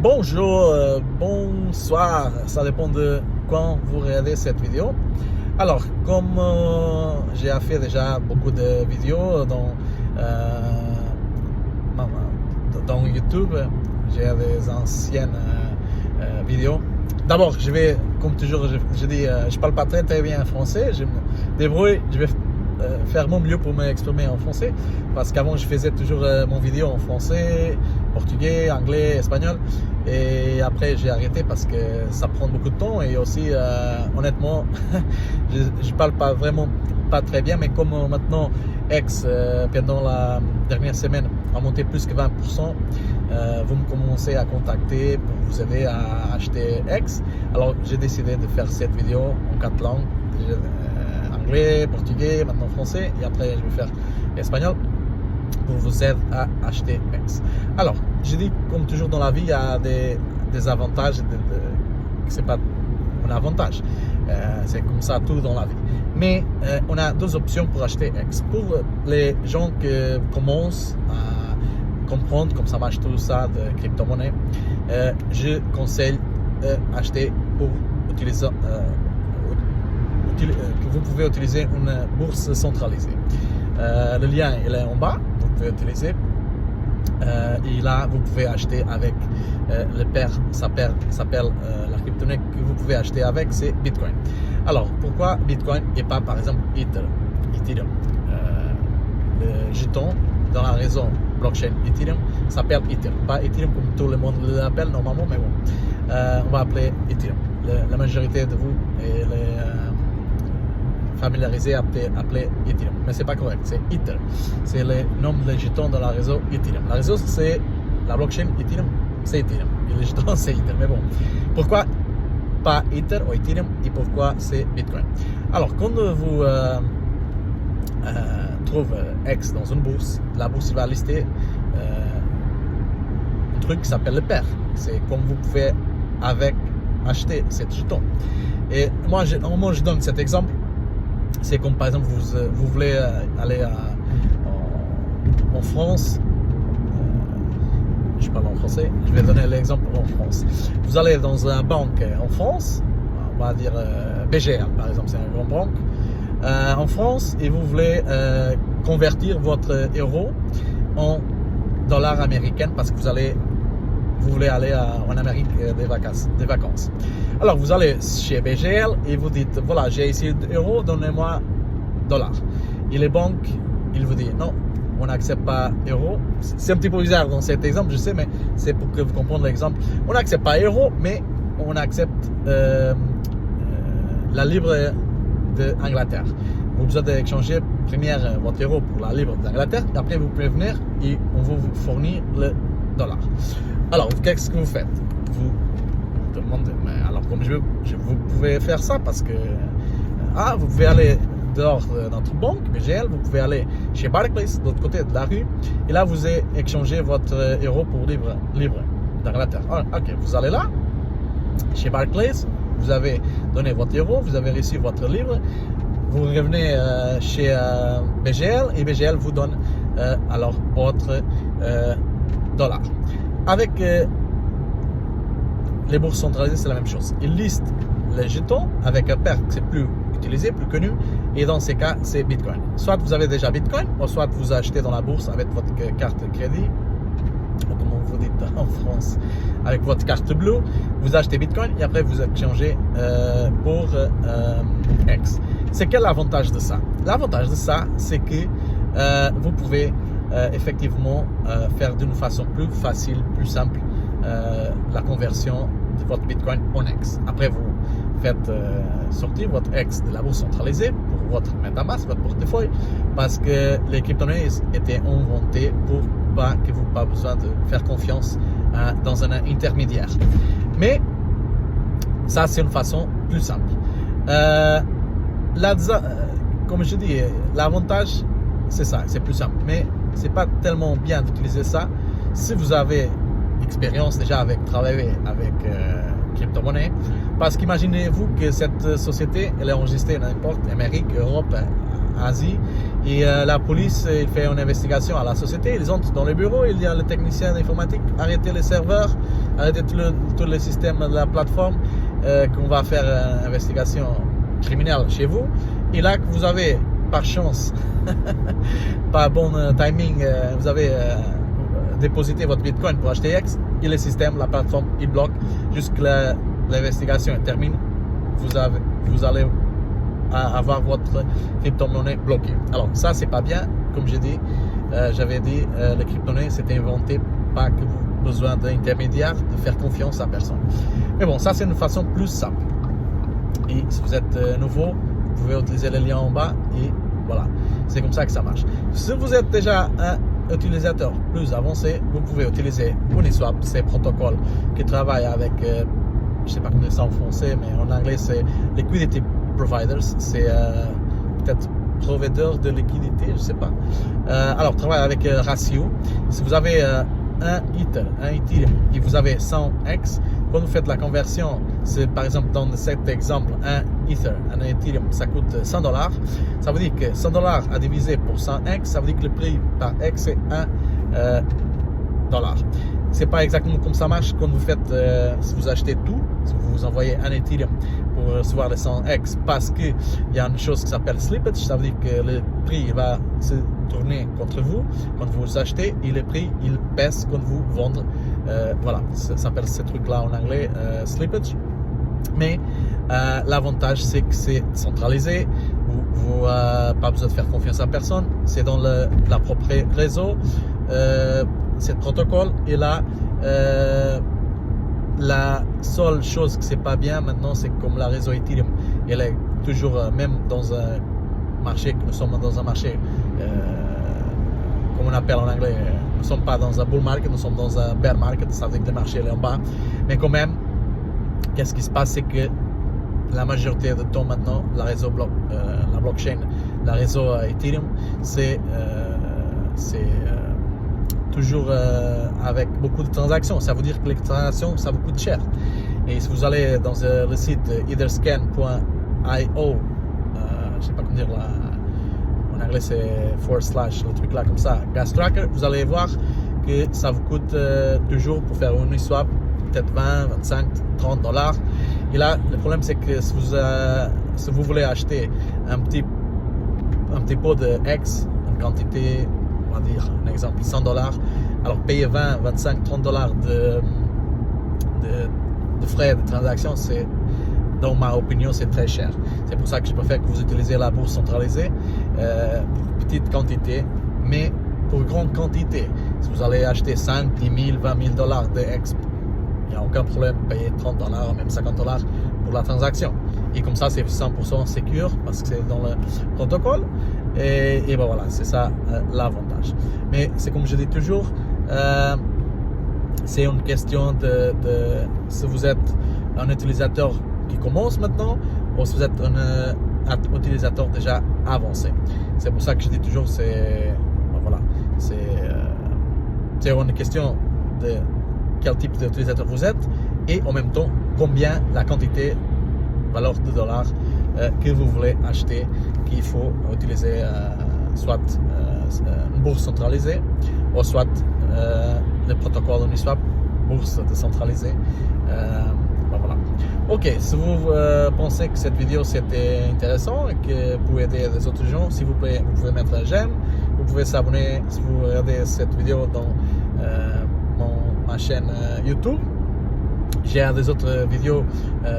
Bonjour, bonsoir, ça dépend de quand vous regardez cette vidéo. Alors, comme j'ai fait déjà beaucoup de vidéos dans YouTube, j'ai des anciennes vidéos. D'abord, je vais, comme toujours, je dis, je parle pas très bien français, je me débrouille, je vais faire mon mieux pour m'exprimer en français, parce qu'avant je faisais toujours mon vidéo en français, portugais, anglais, espagnol, et après j'ai arrêté parce que ça prend beaucoup de temps, et aussi honnêtement je parle pas très bien, mais comme maintenant X pendant la dernière semaine a monté plus que 20%, vous me commencez à contacter pour vous aider à acheter X. Alors j'ai décidé de faire cette vidéo en 4 langues, anglais, portugais, maintenant français, et après je vais faire espagnol pour vous aider à acheter X. Alors, je dis, comme toujours dans la vie, il y a des avantages, c'est pas un avantage, c'est comme ça tout dans la vie. Mais on a deux options pour acheter X. Pour les gens qui commencent à comprendre comment ça marche tout ça de crypto-monnaie, je conseille acheter pour utiliser que vous pouvez utiliser une bourse centralisée. Le lien il est en bas, vous pouvez utiliser. Et là, vous pouvez acheter avec le pair, s'appelle la crypto-monnaie que vous pouvez acheter avec, c'est Bitcoin. Alors, pourquoi Bitcoin et pas par exemple Ethereum? Le jeton dans la réseau blockchain Ethereum s'appelle Ethereum, pas Ethereum comme tout le monde l'appelle normalement, mais bon, on va appeler Ethereum. La majorité de vous et les familiarisé appelé Ethereum, mais c'est pas correct, c'est Ether, c'est le nom des jetons dans la réseau Ethereum. La réseau c'est la blockchain Ethereum, c'est Ethereum, et le jeton c'est Ether. Mais bon, pourquoi pas Ether ou Ethereum et pourquoi c'est Bitcoin? Alors, quand vous trouvez X dans une bourse, la bourse va lister un truc qui s'appelle le pair. C'est comme vous pouvez acheter cet jeton. Et moi, normalement, je donne cet exemple. C'est comme par exemple vous voulez aller en France, je parle en français, je vais donner l'exemple en France. Vous allez dans une banque en France, on va dire BGL par exemple, c'est une grande banque en France, et vous voulez convertir votre euro en dollars américains parce que vous voulez aller en Amérique des vacances. Alors vous allez chez BGL et vous dites, voilà, j'ai ici l'euro, donnez-moi dollars. Et les banques, ils vous disent, non, on n'accepte pas euro. C'est un petit peu bizarre dans cet exemple, je sais, mais c'est pour que vous compreniez l'exemple. On n'accepte pas euro, mais on accepte la livre d'Angleterre. Vous avez besoin d'échanger première votre euro pour la livre d'Angleterre, et après vous pouvez venir et on vous fournit le dollar. Alors, qu'est-ce que vous faites? Vous demandez, mais alors comme vous pouvez faire ça parce que vous pouvez aller dehors de notre banque, BGL, vous pouvez aller chez Barclays, de l'autre côté de la rue, et là vous échangez votre euro pour livre d'Angleterre. Ok, vous allez là, chez Barclays, vous avez donné votre euro, vous avez reçu votre livre, vous revenez chez BGL, et BGL vous donne alors votre dollar. Avec les bourses centralisées, c'est la même chose. Ils listent les jetons avec un pair que c'est plus utilisé, plus connu, et dans ces cas, c'est Bitcoin. Soit vous avez déjà Bitcoin, ou soit vous achetez dans la bourse avec votre carte de crédit, ou comme vous dites en France, avec votre carte bleue, vous achetez Bitcoin et après vous échangez pour X. C'est quel l'avantage de ça? L'avantage de ça, c'est que vous pouvez effectivement faire d'une façon plus facile, plus simple la conversion de votre Bitcoin en X. Après, vous faites sortir votre X de la bourse centralisée pour votre MetaMask, votre portefeuille, parce que les crypto-monnaies étaient inventées pour pas que vous n'ayez pas besoin de faire confiance dans un intermédiaire. Mais ça, c'est une façon plus simple. Comme je dis, l'avantage, c'est ça, c'est plus simple. Mais c'est pas tellement bien d'utiliser ça si vous avez expérience déjà avec travailler avec crypto-monnaie, parce qu'imaginez-vous que cette société elle est enregistrée n'importe Amérique, Europe, Asie, et la police il fait une investigation à la société, ils entrent dans les bureaux, il y a le technicien informatique, arrêtez les serveurs, arrêtez tout le système de la plateforme, qu'on va faire une investigation criminelle chez vous. Et là, que vous avez, par chance, pas bon timing, vous avez déposité votre Bitcoin pour acheter X, et le système, la plateforme, il bloque jusqu'à l'investigation termine. Vous allez avoir votre crypto-monnaie bloquée. Alors ça, c'est pas bien. Comme j'avais dit, les crypto-monnaies, c'était inventé pas que vous avez besoin d'intermédiaires, de faire confiance à personne. Mais bon, ça c'est une façon plus simple. Et si vous êtes nouveau, vous pouvez utiliser le lien en bas et voilà, c'est comme ça que ça marche. Si vous êtes déjà un utilisateur plus avancé, vous pouvez utiliser Uniswap, c'est un protocole qui travaille avec, je ne sais pas comment dire ça en français, mais en anglais c'est Liquidity Providers, c'est peut-être provideur de liquidité, je ne sais pas. Alors, travaille avec Ratio. Si vous avez un Ethereum et vous avez 100x, quand vous faites la conversion, c'est par exemple dans cet exemple, un Ethereum, ça coûte $100. Ça veut dire que $100 à diviser pour 100x, ça veut dire que le prix par x c'est $1. C'est pas exactement comme ça marche quand vous faites, si vous achetez tout, si vous envoyez un Ethereum pour recevoir les 100x, parce qu'il y a une chose qui s'appelle slippage, ça veut dire que le prix va se tourner contre vous quand vous achetez et le prix il baisse quand vous vendez. Voilà, ça s'appelle ce truc-là en anglais slippage. Mais l'avantage c'est que c'est centralisé, vous pas besoin de faire confiance à personne, c'est dans la propre réseau. Ce protocole et là la seule chose que c'est pas bien maintenant, c'est comme la réseau Ethereum, elle est toujours même dans un marché, que nous sommes dans un marché comme on appelle en anglais, nous sommes pas dans un bull market, nous sommes dans un bear market, ça veut dire que le marché est en bas, mais quand même qu'est-ce qui se passe, c'est que la majorité du temps maintenant la réseau la blockchain, la réseau Ethereum, c'est toujours avec beaucoup de transactions. Ça veut dire que les transactions, ça vous coûte cher. Et si vous allez dans le site etherscan.io, je sais pas comment dire, en anglais c'est / le truc là comme ça, gas tracker, vous allez voir que ça vous coûte toujours pour faire un Uniswap, peut-être 20, 25, $30. Et là, le problème c'est que si vous voulez acheter un petit pot de X, une quantité, on va dire un exemple $100, alors payer 20, 25, $30 de frais de transaction, c'est, dans ma opinion, c'est très cher. C'est pour ça que je préfère que vous utilisez la bourse centralisée pour petite quantité, mais pour grande quantité. Si vous allez acheter 5, 10 000, 20 000 $, de X, il n'y a aucun problème de payer $30, même $50 pour la transaction. Et comme ça, c'est 100% sécure parce que c'est dans le protocole. Et ben voilà, c'est ça l'avantage. Mais c'est comme je dis toujours, c'est une question de si vous êtes un utilisateur qui commence maintenant ou si vous êtes un utilisateur déjà avancé. C'est pour ça que je dis toujours, c'est ben voilà, c'est une question de quel type d'utilisateur vous êtes et en même temps combien la quantité valeur de dollars que vous voulez acheter, qu'il faut utiliser soit une bourse centralisée ou soit le protocole Uniswap, bourse décentralisée. Ben voilà. Ok, si vous pensez que cette vidéo c'était intéressant et que vous pouvez aider les autres gens, s'il vous plaît, vous pouvez mettre un j'aime, vous pouvez s'abonner si vous regardez cette vidéo dans ma chaîne YouTube. J'ai des autres vidéos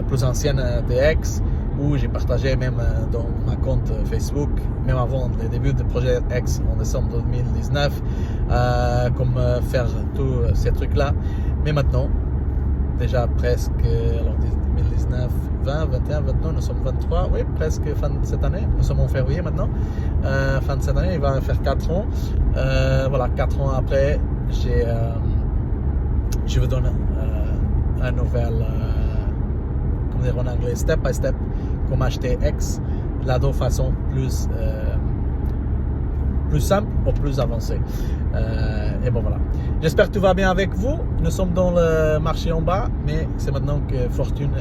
plus anciennes de X où j'ai partagé même dans ma compte Facebook, même avant le début du projet X en décembre 2019, comme faire tous ces trucs-là. Mais maintenant, déjà presque, alors 2019, 20, 21, 22, nous sommes 23, oui, presque fin de cette année, nous sommes en février maintenant, fin de cette année, il va faire 4 ans. Voilà, 4 ans après, je vous donne un nouvel, comment dire en anglais, step by step, comment acheter X, là de façon plus simple ou plus avancée. Et bon voilà. J'espère que tout va bien avec vous. Nous sommes dans le marché en bas, mais c'est maintenant que fortune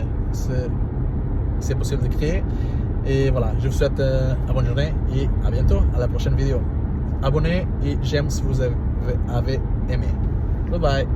c'est possible de créer. Et voilà, je vous souhaite une bonne journée et à bientôt, à la prochaine vidéo. Abonnez et j'aime si vous avez aimé. Bye bye.